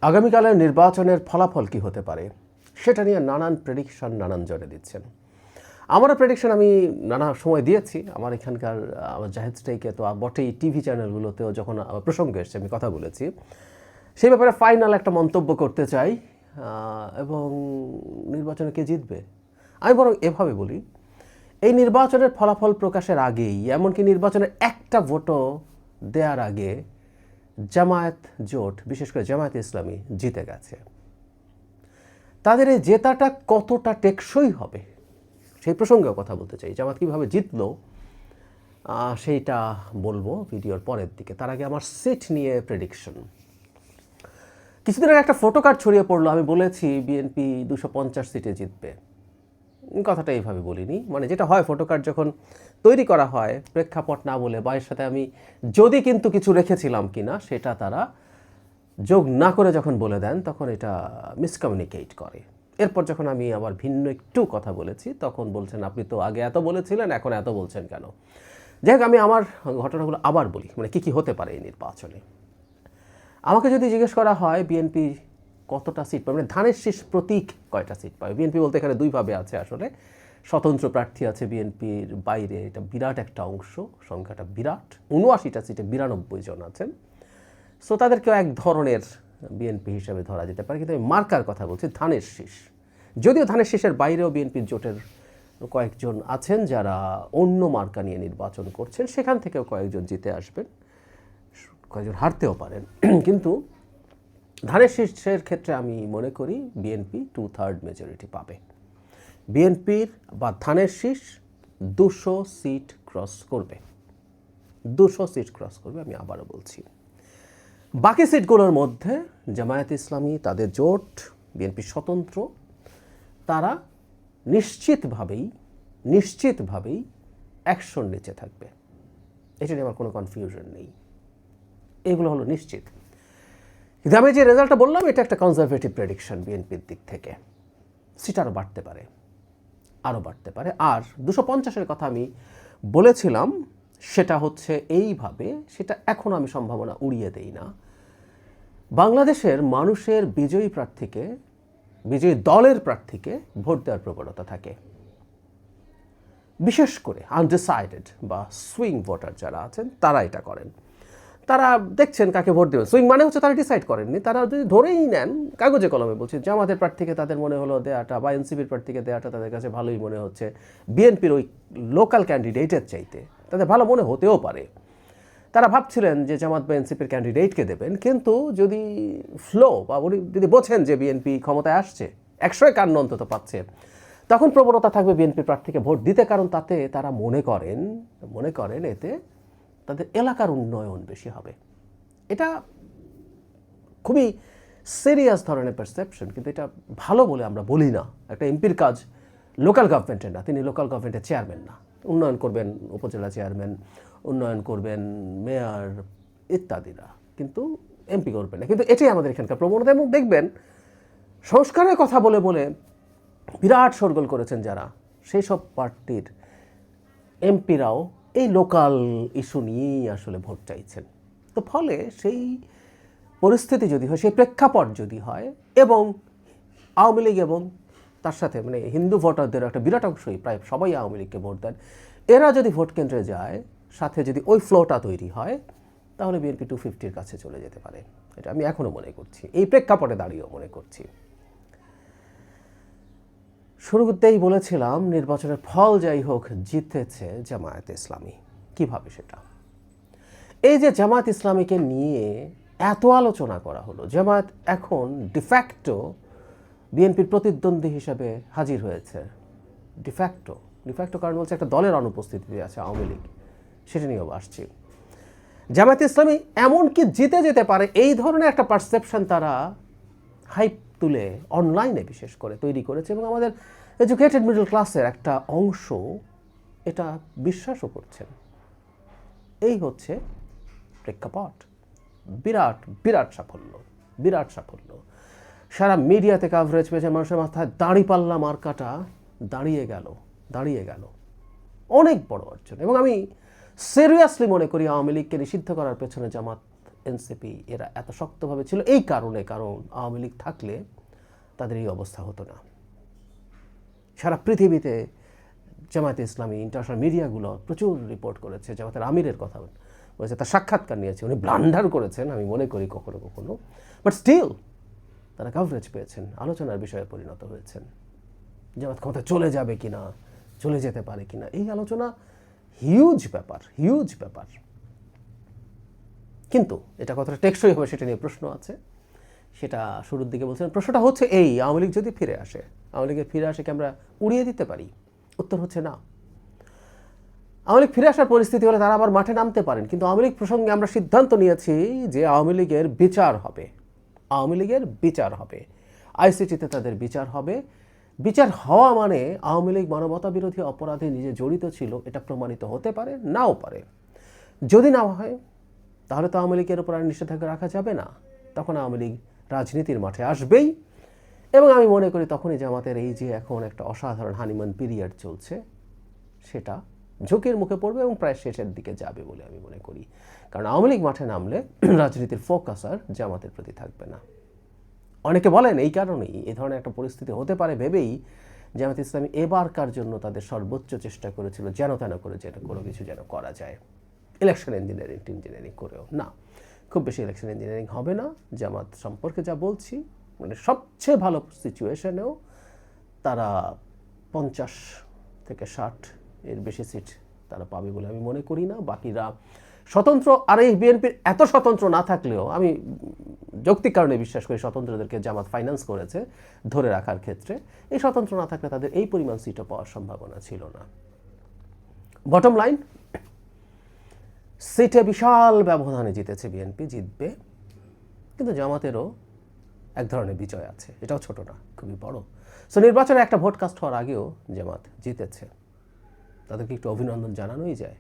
আগামীকালের নির্বাচনের ফলাফল কি হতে পারে সেটা নিয়ে নানান প্রেডিকশন নানান জনে দিচ্ছেন। আমারও প্রেডিকশন আমি নানা সময় দিয়েছি। আমার এখানকার আমার জাহিদ স্টেইকে তো বটেই, টিভি চ্যানেলগুলোতেও যখন প্রসঙ্গ এসছে আমি কথা বলেছি। সেই ব্যাপারে ফাইনাল একটা মন্তব্য করতে চাই। এবং নির্বাচনে কে জিতবে আমি বরং এভাবে বলি, এই নির্বাচনের ফলাফল প্রকাশের আগেই, এমনকি নির্বাচনের একটা ভোটও দেওয়ার আগে জামায়াত জোট, বিশেষ করে জামায়াত ইসলামী জিতে গেছে। তাদের এই জেতাটা কতটা টেকসই হবে সেই প্রসঙ্গেও কথা বলতে চাই। জামাত কীভাবে জিতলো সেইটা বলবো ভিডিওর পরের দিকে। তার আগে আমার সিট নিয়ে প্রেডিকশন। কিছুদিন আগে একটা ফটো কার্ড ছড়িয়ে পড়লো, আমি বলেছি বিএনপি 250 সিটে জিতবে। কথাটা এইভাবে বলিনি, মানে যেটা হয় ফটো কার্ড যখন তৈরি করা হয় প্রেক্ষাপট না বলে বা এর সাথে আমি যদি কিন্তু কিছু রেখেছিলাম কিনা সেটা তারা যোগ না করে যখন বলে দেন তখন এটা মিসকমিউনিকেট করে। এরপর যখন আমি আবার ভিন্ন একটু কথা বলেছি তখন বলছেন আপনি তো আগে এত বলেছিলেন এখন এত বলছেন কেন। যাই হোক, আমি আমার ঘটনাগুলো আবার বলি, মানে কী কী হতে পারে এই নির্বাচনে। আমাকে যদি জিজ্ঞেস করা হয় বিএনপি কতটা সিট পাবে, মানে ধানের শীষ প্রতীক কয়টা সিট পাবে, বিএনপি বলতে এখানে দুইভাবে আছে আসলে। স্বতন্ত্র প্রার্থী আছে বিএনপির বাইরে, এটা বিরাট একটা অংশ, সংখ্যাটা বিরাট, 79টা সিটে 92 জন আছেন। সো তাদেরকেও এক ধরনের বিএনপি হিসেবে ধরা যেতে পারে, কিন্তু আমি মার্কার কথা বলছি, ধানের শীষ। যদিও ধানের শীষের বাইরেও বিএনপির জোটের কয়েকজন আছেন যারা অন্য মার্কা নিয়ে নির্বাচন করছেন, সেখান থেকেও কয়েকজন জিতে আসবেন, কয়েকজন হারতেও পারেন। কিন্তু ধানের শীষের ক্ষেত্রে আমি মনে করি বিএনপি 2/3 মেজরিটি পাবে। বিএনপির বা ধানের শীষ 200 সিট ক্রস করবে, 200 সিট ক্রস করবে, আমি আবারও বলছি। বাকি সিটগুলোর মধ্যে জামায়াত ইসলামী, তাদের জোট, বিএনপি স্বতন্ত্র, তারা নিশ্চিতভাবেই 100-র নিচে থাকবে। এটা নিয়ে আমার কোনো কনফিউশন নেই, এগুলো হলো নিশ্চিত। কিন্তু আমি যে রেজাল্টটা বললাম এটা একটা কনজারভেটিভ প্রেডিকশন বিএনপির দিক থেকে। সিট আরও বাড়তে পারে, আরও বাড়তে পারে। আর 250-এর কথা আমি বলেছিলাম সেটা হচ্ছে এইভাবে, সেটা এখন আমি সম্ভাবনা উড়িয়ে দেই না। বাংলাদেশের মানুষের বিজয়ী প্রার্থীকে, বিজয়ী দলের প্রার্থীকে ভোট দেওয়ার প্রবণতা থাকে, বিশেষ করে আনডিসাইডেড বা সুইং ভোটার যারা আছেন তারা এটা করেন। তারা দেখছেন কাকে ভোট দেবেন। সুইং মানে হচ্ছে তারা ডিসাইড করেননি, তারা যদি ধরেই নেন কাগজে কলমে, বলছে জামাতের প্রার্থীকে তাদের মনে হলো দেওয়াটা বা এনসিপির প্রার্থীকে দেওয়াটা তাদের কাছে ভালোই মনে হচ্ছে বিএনপির ওই লোকাল ক্যান্ডিডেটের চাইতে, তাদের ভালো মনে হতেও পারে। তারা ভাবছিলেন যে জামাত বা এনসিপির ক্যান্ডিডেটকে দেবেন, কিন্তু যদি ফ্লো বা উনি যদি বোঝেন যে বিএনপি ক্ষমতায় আসছে, 151 অন্তত পাচ্ছে, তখন প্রবণতা থাকবে বিএনপির প্রার্থীকে ভোট দিতে, কারণ তাতে তারা মনে করেন এতে তাদের এলাকার উন্নয়ন বেশি হবে। এটা খুবই সিরিয়াস ধরনের পারসেপশন, কিন্তু এটা ভালো বলে আমরা বলি না। একটা এমপির কাজ লোকাল গভর্নমেন্টের না, তিনি লোকাল গভর্নমেন্টের চেয়ারম্যান না। উন্নয়ন করবেন উপজেলা চেয়ারম্যান, উন্নয়ন করবেন মেয়র ইত্যাদিরা, কিন্তু এমপি করবেন না। কিন্তু এটাই আমাদের এখানকার প্রবণতা। এবং দেখবেন সংস্কারের কথা বলে বলে বিরাট শোরগোল করেছেন যারা, সেই সব পার্টির এমপিরাও এই লোকাল ইস্যু নিয়েই আসলে ভোট চাইছেন। তো ফলে সেই পরিস্থিতি যদি হয়, সেই প্রেক্ষাপট যদি হয়, এবং আওয়ামী লীগ এবং তার সাথে মানে হিন্দু ভোটারদের একটা বিরাট অংশই, প্রায় সবাই আওয়ামী লীগকে ভোট দেন, এরা যদি ভোট কেন্দ্রে যায়, সাথে যদি ওই ফ্লোটা তৈরি হয়, তাহলে বিএনপি 250-র কাছে চলে যেতে পারে। এটা আমি এখনও মনে করছি, এই প্রেক্ষাপটে দাঁড়িয়েও মনে করছি। শুরুতেই বলেছিলাম নির্বাচনের ফল যাই হোক জিতেছে জামায়াত ইসলামী। কিভাবে সেটা? এই যে জামায়াত ইসলামীকে নিয়ে এত আলোচনা করা হলো, জামায়াত এখন ডিফ্যাক্টো বিএনপির প্রতিদ্বন্দ্বী হিসাবে হাজির হয়েছে। ডিফ্যাক্টো কারণ বলছে একটা দলের অনুপস্থিতিতে আছে আওয়ামী লীগ, সেটা নিয়েও আসছি। জামায়াত ইসলামী এমনকি জিতে যেতে পারে এই ধরনের একটা পারসেপশন তারা হাইপ তুলে অনলাইনে বিশেষ করে তৈরি করেছে, এবং আমাদের এডুকেটেড মিডল ক্লাসের একটা অংশ এটা বিশ্বাসও করছেন। এই হচ্ছে প্রেক্ষাপট। বিরাট সাফল্য। সারা মিডিয়াতে কাভারেজ পেয়েছে, মানুষের মাথায় দাঁড়িপাল্লা মার্কাটা দাঁড়িয়ে গেল, অনেক বড় অর্জন। এবং আমি সিরিয়াসলি মনে করি আওয়ামী লীগকে নিষিদ্ধ করার পেছনে জামাত এনসিপি এরা এত শক্তভাবে ছিল এই কারণে, কারণ আওয়ামী লীগ থাকলে তাদের এই অবস্থা হতো না। সারা পৃথিবীতে জামায়াতে ইসলামী ইন্টারন্যাশনাল মিডিয়াগুলো প্রচুর রিপোর্ট করেছে, জামায়াতের আমিরের কথা বলেছে, তার সাক্ষাৎকার নিয়েছে, উনি ব্লান্ডার করেছেন আমি মনে করি কখনো কখনো, বাট স্টিল তারা কাভারেজ পেয়েছেন, আলোচনার বিষয়ে পরিণত হয়েছেন। জামায়াত ক্ষমতা চলে যাবে কিনা, চলে যেতে পারে কিনা, এই আলোচনা হিউজ ব্যাপার, হিউজ ব্যাপার। কিন্তু এটা কতটা টেকসই হবে সেটা নিয়ে প্রশ্ন আছে। সেটা শুরুর দিকে বলছেন, প্রশ্নটা হচ্ছে এই, আওয়ামী লীগ যদি ফিরে আসে, আওয়ামী লীগের ফিরে আসে কি আমরা উড়িয়ে দিতে পারি? উত্তর হচ্ছে না। আওয়ামী লীগ ফিরে আসার পরিস্থিতি হলে তারা আবার মাঠে নামতে পারেন, কিন্তু আওয়ামী লীগ প্রসঙ্গে আমরা সিদ্ধান্ত নিয়েছি যে আওয়ামী লীগের বিচার হবে, আওয়ামী লীগের বিচার হবে, আইসিটিতে তাদের বিচার হবে। বিচার হওয়া মানে আওয়ামী লীগ মানবতা বিরোধী অপরাধে নিজে জড়িত ছিল এটা প্রমাণিত হতে পারে, নাও পারে। যদি না হয় তাহলে তো আওয়ামী লীগের উপর আর নিষেধাজ্ঞা রাখা যাবে না, তখন আওয়ামী লীগ রাজনীতির মাঠে আসবেই। এবং আমি মনে করি তখনই জামাতের এই যে এখন একটা অসাধারণ হানিমুন পিরিয়ড চলছে সেটা ঝুঁকির মুখে পড়বে এবং প্রায় শেষের দিকে যাবে বলে আমি মনে করি। কারণ আওয়ামী লীগ মাঠে নামলে রাজনীতির ফোকাস আর জামাতের প্রতি থাকবে না। অনেকে বলেন এই কারণেই এই ধরনের একটা পরিস্থিতি হতে পারে ভেবেই জামাত ইসলামী এবারকার জন্য তাদের সর্বোচ্চ চেষ্টা করেছিল যেন তেন করে যেন কোনো কিছু যেন করা যায়, ইলেকশন ইঞ্জিনিয়ারিং করেও না। খুব বেশি ইলেকশন ইঞ্জিনিয়ারিং হবে না। জামাত সম্পর্কে যা বলছি, মানে সবচেয়ে ভালো সিচুয়েশনেও তারা 50 থেকে 60 এর বেশি সিট তারা পাবে বলে আমি মনে করি না। বাকিরা স্বতন্ত্র, আর এই বিএনপির এত স্বতন্ত্র না থাকলেও আমি যৌক্তিক কারণে বিশ্বাস করি স্বতন্ত্রদেরকে জামাত ফাইন্যান্স করেছে ধরে রাখার ক্ষেত্রে। এই স্বতন্ত্র না থাকলে তাদের এই পরিমাণ সিটও পাওয়ার সম্ভাবনা ছিল না। বটম লাইন, সিটে বিশাল ব্যবধানে জিতেছে বিএনপি, জিতবে, কিন্তু জামাতেরও এক ধরনের বিজয় আছে, এটাও ছোট না, খুবই বড়। সো নির্বাচনে একটা ভোট কাস্ট হওয়ার আগেও জামাত জিতেছে, তাদেরকে একটু অভিনন্দন জানানোই যায়।